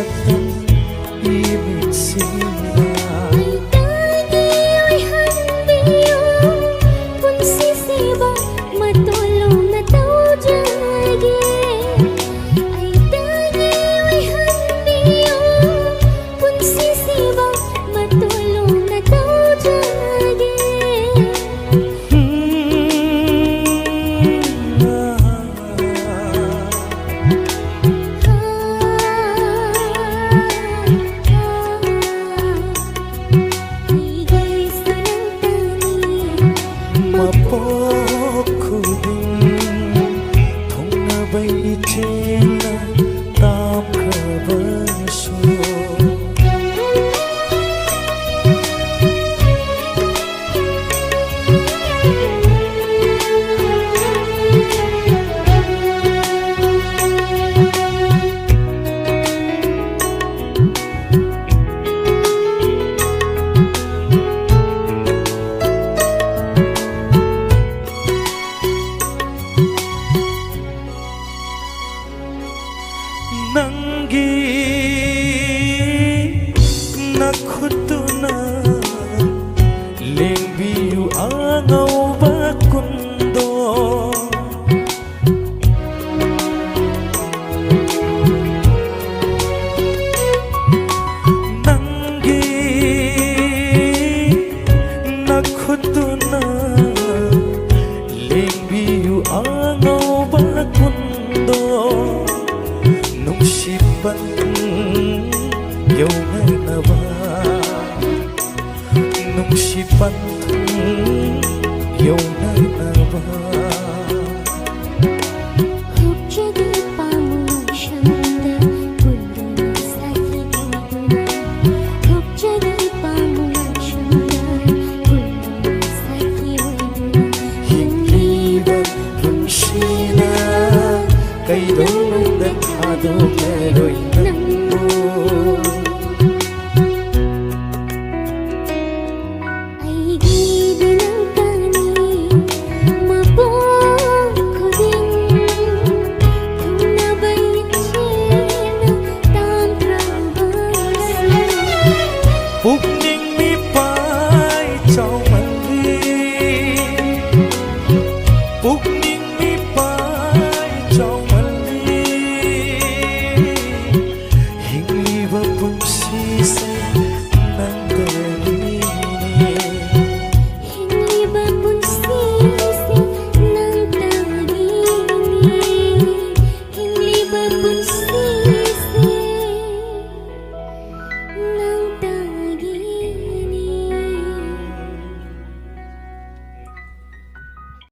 masaktan ibig sila. Ay tagi ay handiyo kung sisiba matulong na tao jagi. Ay tagi ay handiyo kung sisiba matulong na tao jagi. Mapokuding thong na bay itela tam kabanso. Nanggi nakutuna lengbiu angau bakundo. Nanggi nakutuna lengbiu angau bakundo. Nungsipan yaw ngay na ba? Nungsipan yaw ngay na ba? Hukjagi pamusyanda kulun sa hiduna. Hukjagi pamusyanda kulun sa hiduna. Hindi ba kung sila kay doon nagdakado meron ng mo?